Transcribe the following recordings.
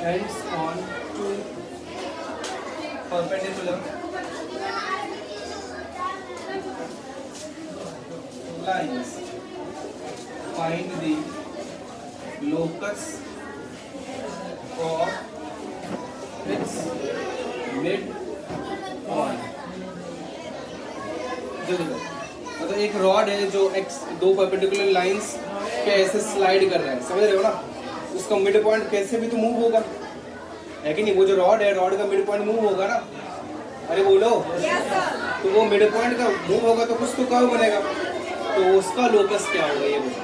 ends on two perpendicular lines. Find the locus of its midpoint. मतलब एक rod है जो एक्स दो परपेंडिकुलर लाइंस के ऐसे स्लाइड कर रहा है, समझ रहे हो ना? उसका मिड पॉइंट कैसे भी तो मूव होगा, है कि नहीं? वो जो रॉड है, रॉड का मिड पॉइंट मूव होगा ना। अरे बोलो। तो वो मिड पॉइंट का मूव होगा तो कुछ तो कर्व बनेगा, तो उसका लोकस क्या होगा ये बोलो।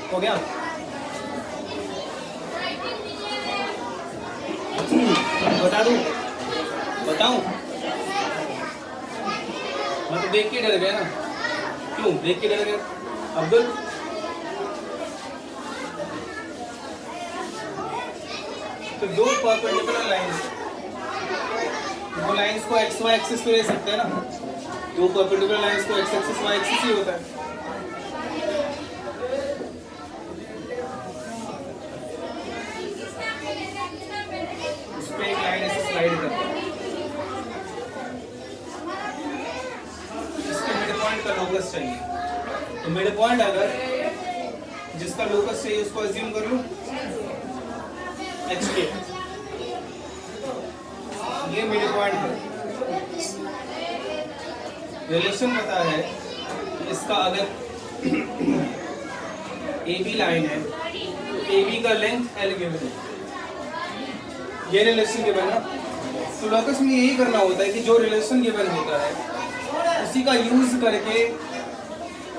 हो गया? बता दूं? बताऊं? मैं तो देख के डर गया ना। क्यों देख के डर गया अब्दुल? तो दो परपेंडिकुलर लाइंस, वो लाइंस को एक्स वाई एक्सिस पे ले सकते हैं ना। दो परपेंडिकुलर लाइंस को एक्स एक्सिस वाई एक्सिस ही होता है। एक लाइन ऐसे स्लाइड करते हैं, इसके मिड पॉइंट का लोकस चाहिए। तो मिड पॉइंट अगर जिसका लोकस चाहिए उसको अज्यूम कर लूं HK, ये मिड पॉइंट है। रिलेशन पता है कि इसका अगर AB लाइन है तो AB का लेंथ L गिवन है, ये रिलेशन गिवन ना। तो लोकस में यही करना होता है कि जो रिलेशन गिवन होता है उसी का यूज करके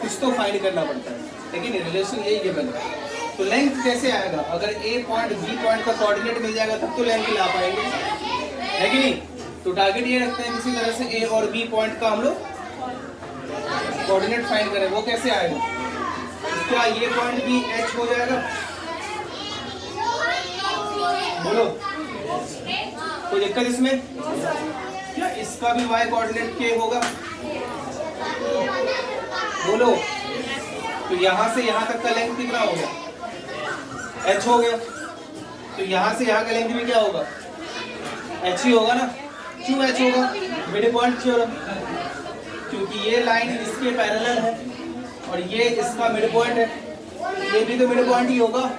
कुछ तो फाइंड करना पड़ता है, लेकिन रिलेशन यही गिवन है। तो लेंथ कैसे आएगा? अगर A पॉइंट B पॉइंट का कोऑर्डिनेट मिल जाएगा तब तो लेंथ ला पाएंगे, है कि नहीं? तो टारगेट ये रखते हैं किसी तरह से A और B पॉइंट का हम लोग कोऑर्डिनेट फाइंड करें। वो कैसे आएगा? क्या ये पॉइंट भी H हो जाएगा? बोलो, कोई दिक्कत इसमें? क्या इसका भी y कोऑर्डिनेट K होगा? बोलो। तो यहाँ से यहाँ तक का लेंथ कितना हो गया? H हो गया। तो यहाँ से यहाँ का लेंथ भी क्या होगा? H ही होगा ना। क्यों H होगा? मिड पॉइंट थ्योरम, क्योंकि ये लाइन इसके पैरेलल है और ये इसका मिड पॉइंट है, ये भी तो मिड पॉइंट ही होगा।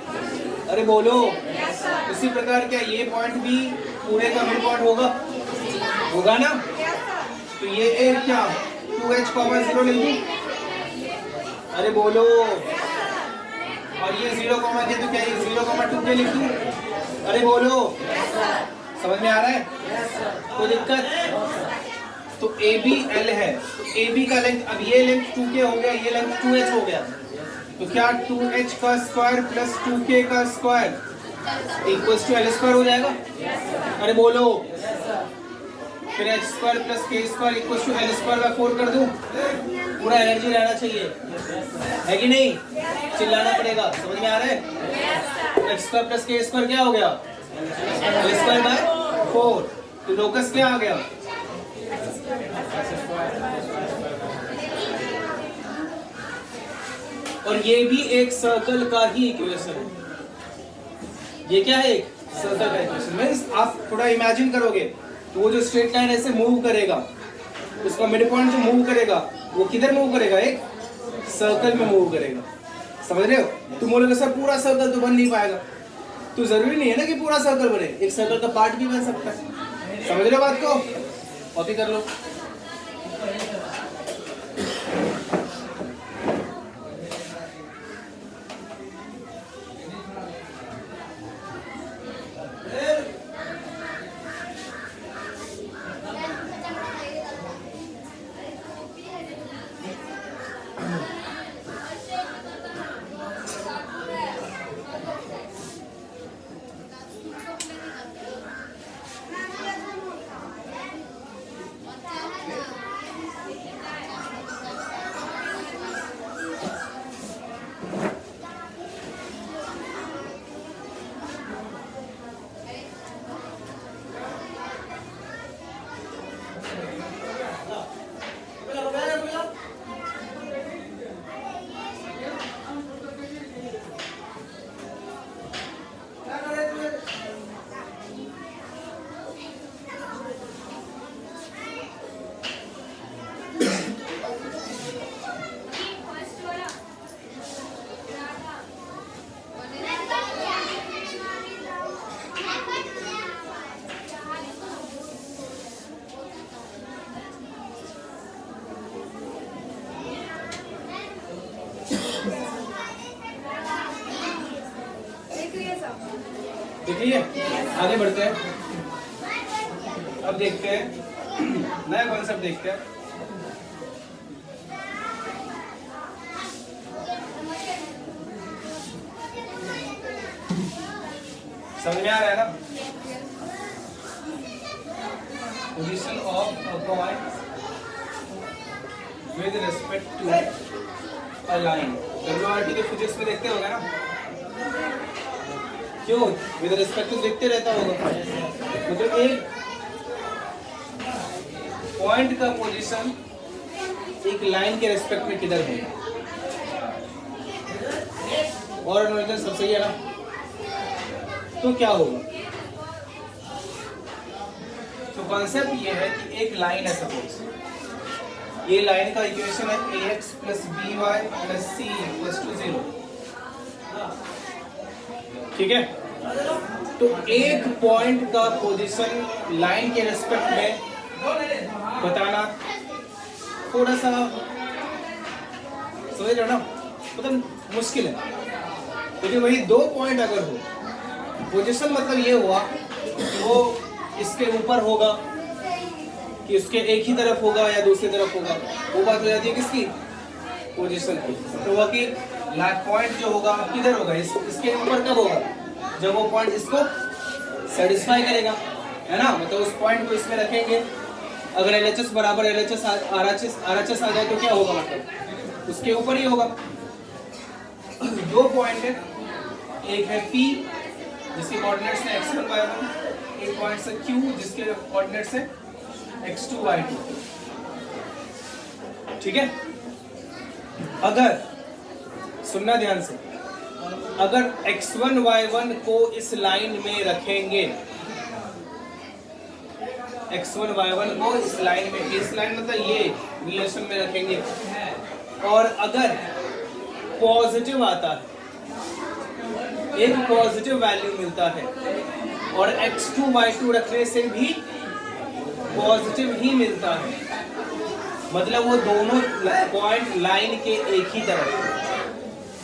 अरे बोलो। उसी प्रकार क्या ये पॉइंट भी पूरे का मिड पॉइंट होगा ना? तो ये ए क्या 2h, 0 ले लूं? अरे बोलो। और ये 0, के तो क्या ये 0, 2 के लिख दूं? अरे बोलो। समझ में आ रहा है? कोई दिक्कत? तो AB L है, तो AB का लेंथ, अब ये लेंथ 2k हो गया, ये लेंथ 2h हो गया। तो क्या 2h का स्क्वायर प्लस 2k का square equals to L square हो जाएगा? अरे बोलो। फिर H square plus K square equal to L square by 4 कर दूं, पूरा एनर्जी रहना चाहिए, है कि नहीं? चिल्लाना पड़ेगा, समझ में आ रहा है? H square plus K square क्या हो गया? L square by 4। तो लोकस क्या आ गया? और ये भी एक सर्कल का ही इक्वेशन है। ये क्या है? एक सर्कल का इक्वेशन। मींस आप थोड़ा इमेजिन करोगे तो वो जो स्ट्रेट लाइन ऐसे मूव करेगा, उसका मिड पॉइंट जो मूव करेगा वो किधर मूव करेगा? एक सर्कल में मूव करेगा, समझ रहे हो? तुम बोलोगे सर पूरा सर्कल तो बन नहीं पाएगा, तो जरूरी नहीं है ना कि पूरा सर्कल बने, एक सर्कल का पार्ट भी बन सकता है। समझ रहे हो बात को? कॉपी कर लो। देखिए आगे बढ़ते हैं, अब देखते हैं नया कॉन्सेप्ट देखते हैं। समझ में आ रहा है ना? Position of a point with respect to a line. WRT के फिजिक्स में देखते होगा ना, क्यों? विद रिस्पेक्ट टू देखते रहता होगा, मतलब एक पॉइंट का पोजीशन एक लाइन के रिस्पेक्ट में किधर है, और अनोलॉजी सब सही है ना? तो क्या होगा? तो कॉन्सेप्ट ये है कि एक लाइन है, सपोज ये लाइन का इक्वेशन है ax plus by plus c equals to 0, ठीक है? तो एक पॉइंट का पोजीशन लाइन के रिस्पेक्ट में बताना थोड़ा सा समझ रहे हो ना, मतलब मुश्किल है, लेकिन वही दो पॉइंट अगर हो, पोजीशन मतलब ये हुआ कि वो इसके ऊपर होगा कि उसके एक ही तरफ होगा या दूसरी तरफ होगा, वो बात हो जाती है किसकी? पोजीशन की। तो वह कि पॉइंट जो होगा किधर होगा? इसके ऊपर कब होगा? जब वो पॉइंट इसको सेटिस्फाई करेगा, है ना? मतलब उस पॉइंट को इसमें रखेंगे, अगर LHS बराबर LHS RHS आ जाए तो क्या होगा? मतलब उसके ऊपर ही होगा। दो पॉइंट है, एक है P जिसके कोऑर्डिनेट्स है x1 y1, एक पॉइंट है Q जिसके कोऑर्डिनेट्स है x2 y2, ठीक है? अगर सुनना ध्यान से, अगर x1 y1 को इस लाइन में रखेंगे, x1 y1 को इस लाइन में, इस लाइन मतलब ये रिलेशन में रखेंगे, और अगर पॉजिटिव आता है, एक पॉजिटिव वैल्यू मिलता है, और x2 y2 रखने से भी पॉजिटिव ही मिलता है, मतलब वो दोनों पॉइंट लाइन के एक ही तरफ,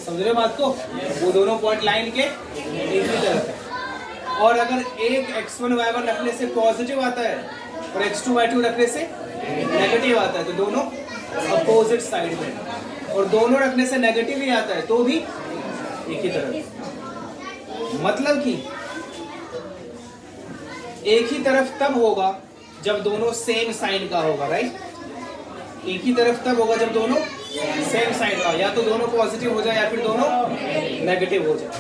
समझ रहे हो बात को? वो दोनों पॉइंट लाइन के एक ही तरफ है। और अगर एक x1 y1 रखने से पॉजिटिव आता है और x2 y2 रखने से नेगेटिव आता है, तो दोनों अपोजिट साइड में, और दोनों रखने से नेगेटिव ही आता है तो भी एक ही तरफ। मतलब कि एक ही तरफ तब होगा जब दोनों सेम साइन का होगा, राइट। एक ही तरफ तब होगा जब दोनों सेम साइन का, या तो दोनों पॉजिटिव हो जाए या फिर दोनों नेगेटिव हो जाए।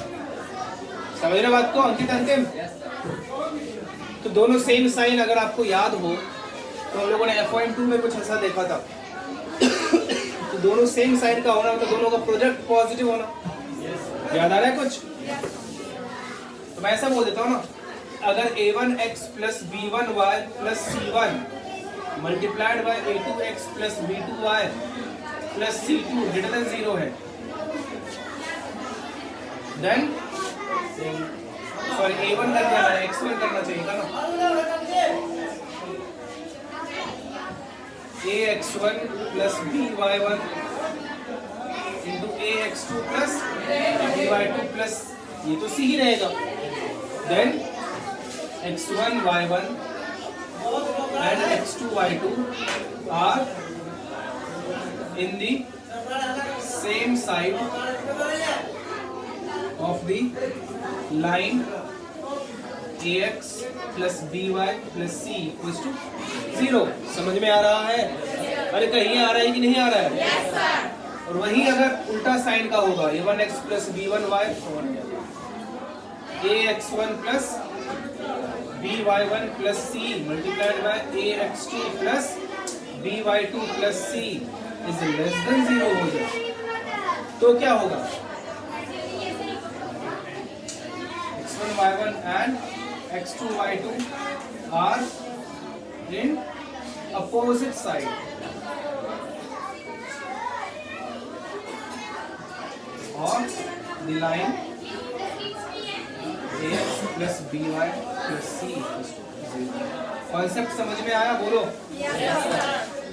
समझ रहे बात को अंकित अंतिम? तो दोनों सेम साइन अगर आपको याद हो तो हम लोगों ने F1 में कुछ ऐसा देखा था। तो दोनों सेम साइन का होना मतलब दोनों का प्रोडक्ट पॉजिटिव होना। याद आ रहा है कुछ? तो मैं ऐसा बोल देता हूँ ना, अगर a1x plus b1y plus c1 multiplied by a2x plus b2y plus c2 greater than 0 है, देन सॉरी a1 कर दिया है, x1 करना चाहिए था ना। ax1 plus by1 into ax2 plus by2 plus ये तो c ही रहेगा, then x1 y1 and x2 y2 are in the same side of the line ax plus by plus c equals to 0। समझ में आ रहा है? अरे कहीं आ रहा है कि नहीं आ रहा है? yes, sir। और वहीं अगर उल्टा साइन का होगा a1x plus b1y ax1 plus by1 plus c multiplied by ax2 plus by2 plus c is less than 0 हो जाए तो क्या होगा? x1 y1 and x2 y2 are in opposite side of the line ax plus by plus c equals to 0। Concept समझ में आया? बोलो।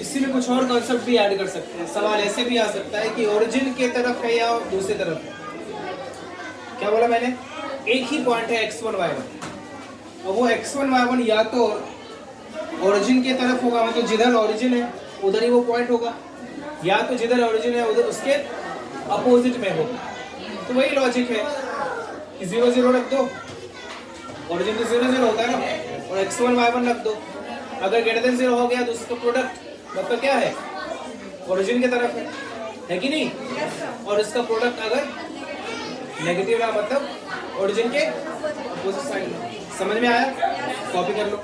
इसी में कुछ और कॉन्सेप्ट भी ऐड कर सकते हैं। सवाल ऐसे भी आ सकता है कि ओरिजिन के तरफ है या दूसरी तरफ है। क्या बोला मैंने? एक ही पॉइंट है x1 y1 और वो x1 y1 या तो ओरिजिन के तरफ होगा, मतलब जिधर ओरिजिन है उधर ही वो पॉइंट होगा, या तो जिधर ओरिजिन है उधर उसके अपोजिट में होगा। तो वही लॉजिक है कि 0 0 रख दो, ओरिजिन तो 0 0 होता है ना, और x1 y1 रख दो। अगर ग्रेटर देन 0 हो गया तो उसका प्रोडक्ट मतलब क्या है? ओरिजिन के तरफ है कि नहीं? और इसका प्रोडक्ट अगर नेगेटिव है मतलब ओरिजिन के अपोजिट साइड। समझ में आया? कॉपी कर लो।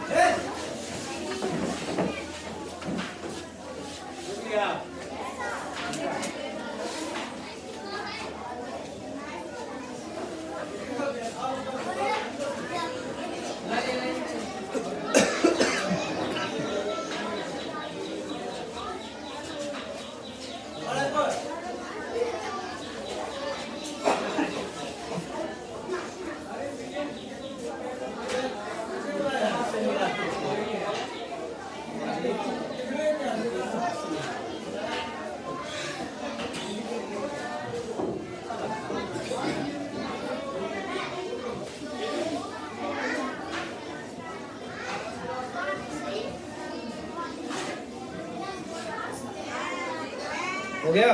हो गया?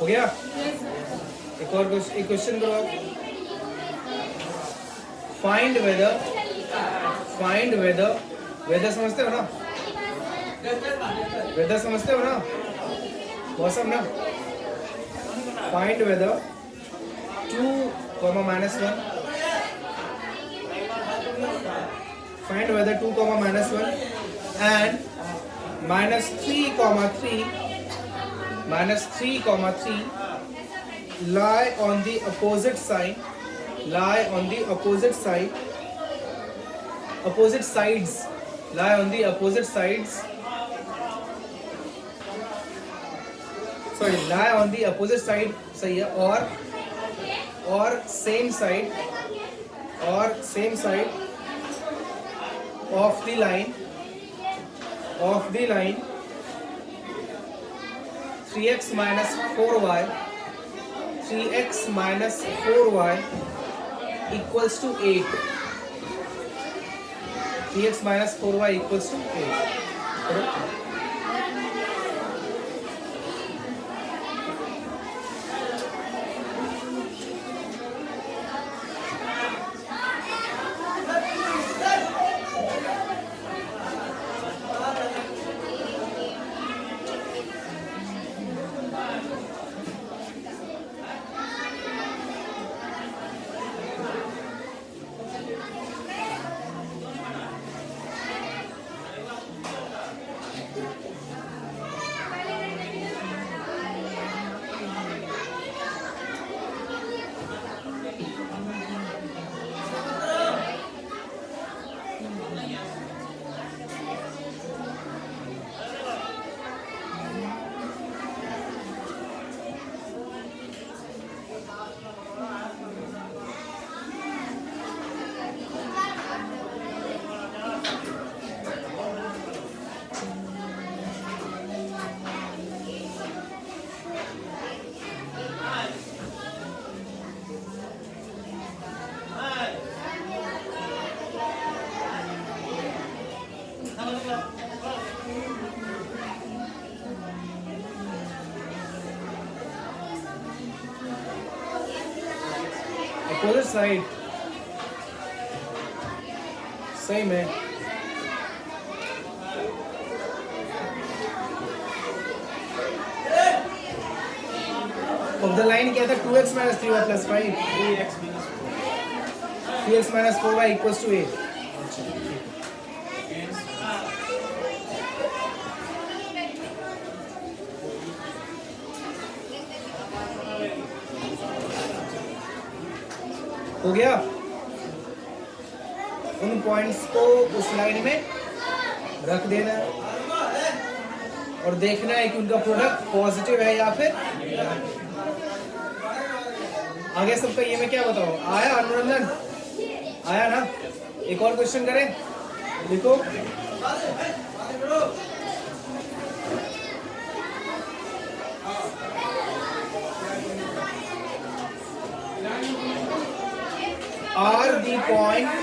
हो गया? एक और एक क्वेश्चन करो आप। फाइंड वेदर वेदर समझते हो ना, वेदर समझते हो ना, मौसम ना। Find weather 2, -1, find whether 2, -1 and -3, -3 lie on the opposite side, lie on the opposite side, opposite sides, lie on the opposite sides, sorry, lie on the opposite side, सही है, और same side, or same side of the line 3x minus 4y equals to 8. 3x minus 4y equals to 8. Correct? Opposite side same है, of the line क्या था, 2x minus 3y plus 5, 3x minus 4y equals to 8. हो गया। उन points को उस line में रख देना और देखना है कि उनका प्रोडक्ट पॉजिटिव है या फिर। आगे सबका ये मैं क्या बताऊं, आया अनुरंजन, आया ना। एक और क्वेश्चन करें, देखो are the points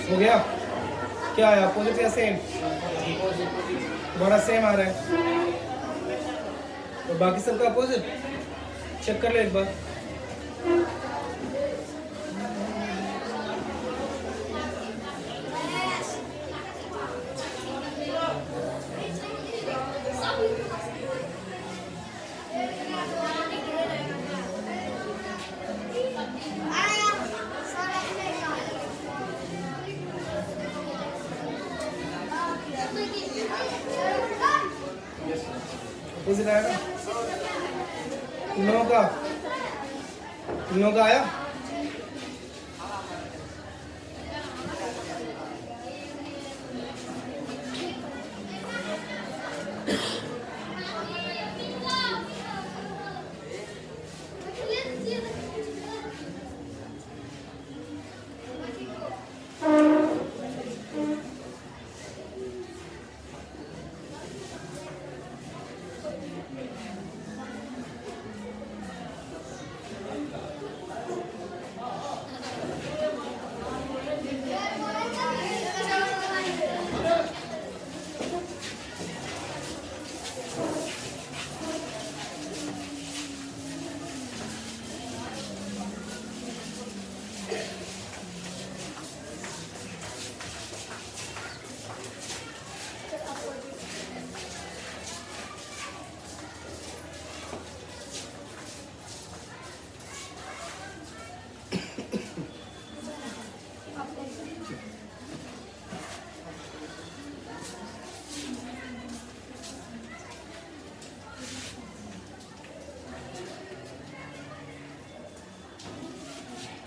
हो गया? क्या आया, अपोजिट या सेम? बड़ा सेम आ रहा है और बाकी सबका अपोजिट। चेक कर लो एक बार। अपोजिट आया ना? इन लोगों का आया?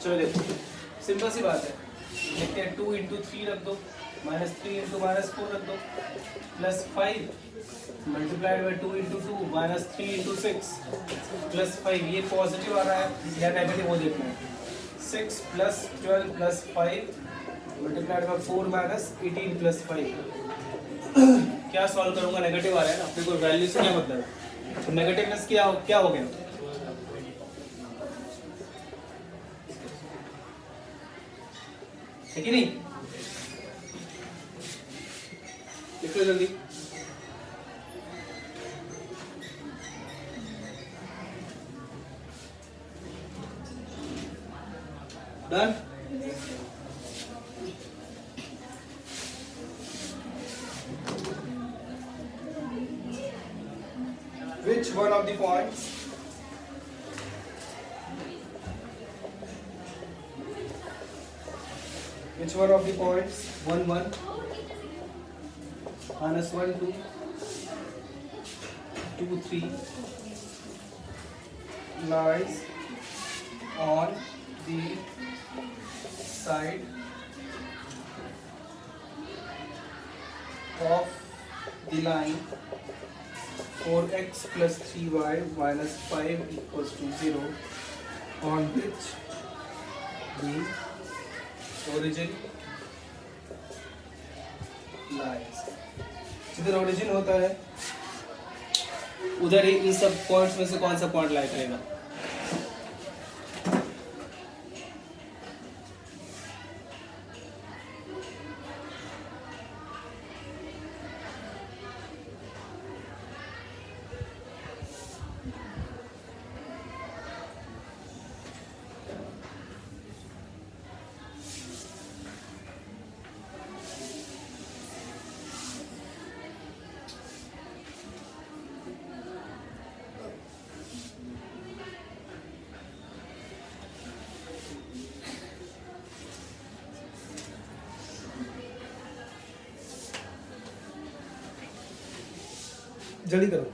चलो देखो, सिंपल सी बात है। देखते हैं 2 इंटू 3 रख दो, माइनस 3 इंटू माइनस 4 रख दो, plus 5 multiplied by 2 into 2 minus 3 into 6 plus 5। ये पॉजिटिव आ रहा है या नेगेटिव, वो देखना है। 6 plus 12 plus 5 multiplied by 4 minus 18 plus 5। क्या सॉल्व करूंगा? नेगेटिव आ रहा है ना, अपने को वैल्यू से क्या मतलब है? तो नेगेटिवनेस क्या हो गया? है कि नहीं? लिख लो जल्दी। Done. Which one of the points Which one of the points 1 1 minus 1 2 2 3 lies on the side of the line 4x plus 3y minus 5 equals to 0, on which the origin lies। जिधर origin होता है उधर ही इन सब points में से कौन सा point लाई करेगा? जल्दी करो।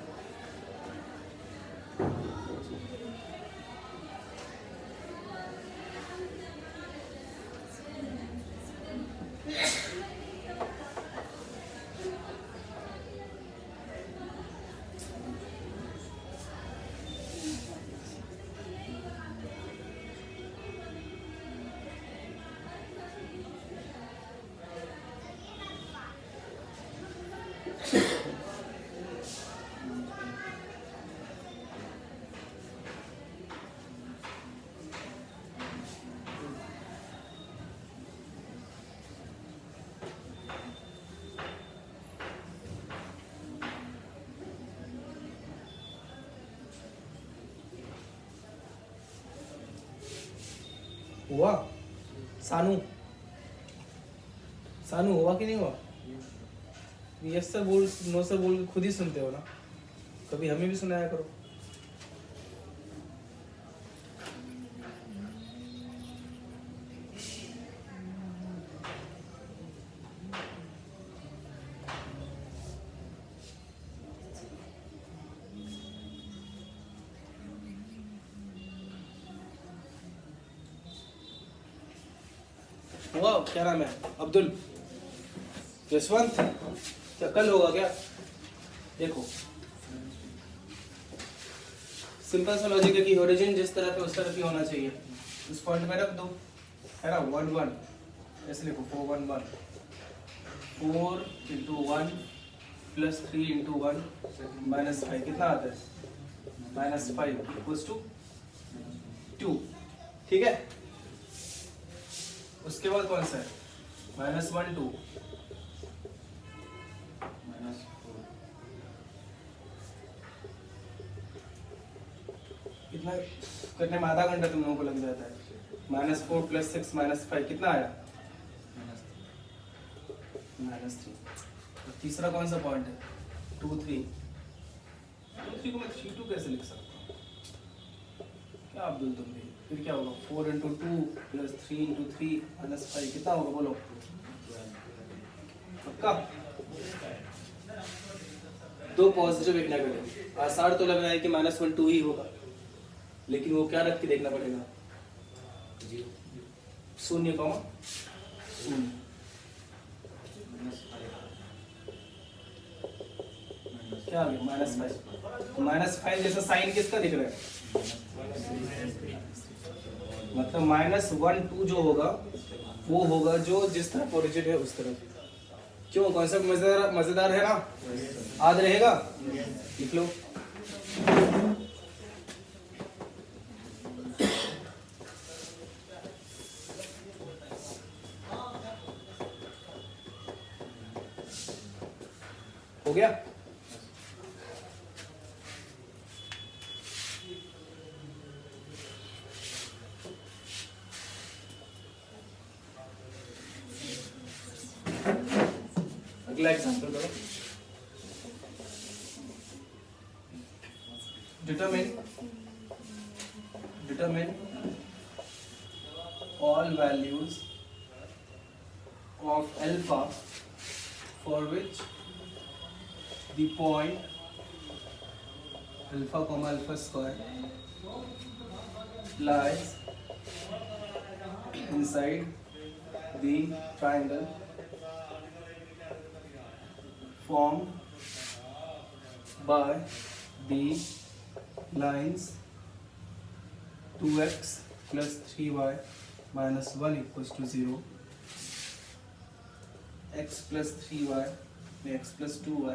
हुआ? सानू सानू हुआ कि नहीं हुआ? यस सर बोल, नो सर बोल के खुद ही सुनते हो ना, कभी हमें भी सुनाया करो। हुआ? क्या नाम है? अब्दुल, यशवंत, क्या कल होगा क्या? देखो सिंपल सा लॉजिक है कि ओरिजिन जिस तरह पे उस तरफ ही होना चाहिए। उस पॉइंट में रख दो, है ना, 1 1, ऐसे लिखो 4 1 1, 4 इंटू 1 प्लस 3 इंटू 1 माइनस 5, कितना आता है? -5 इक्वल्स टू 2, ठीक है। उसके बाद कौन सा है? -1 2 कितना करने में आधा घंटा तुम लोगों को लग जाता है। -4 प्लस 6 -5 कितना आया? -3। और तीसरा कौन सा पॉइंट है? 2 3 को मैं 3 2 कैसे लिख सकता हूँ? क्या अब्दुल तुम भी, फिर क्या होगा? 4 इंटू 2 प्लस 3 इंटू 3 -5 कितना होगा बोलो? पक्का? 2 पॉजिटिव एक नेगेटिव। आसार तो लग रहा है कि -1 2 ही होगा, लेकिन वो क्या रख के देखना पड़ेगा? 0 कॉमा 0। क्या आ गया? -5 जैसा साइन किसका दिख रहा है? मतलब -1 2 जो होगा वो होगा जो जिस तरफ ओरिजिन है उस तरफ। क्यों? कॉन्सेप्ट मजेदार है ना? याद रहेगा? लिख लो। हो गया? अगला एग्जांपल करो। Determine all values of alpha for which the point alpha comma alpha square lies inside the triangle formed by the lines 2x plus 3y minus 1 equals to 0, x plus 3y में x plus 2y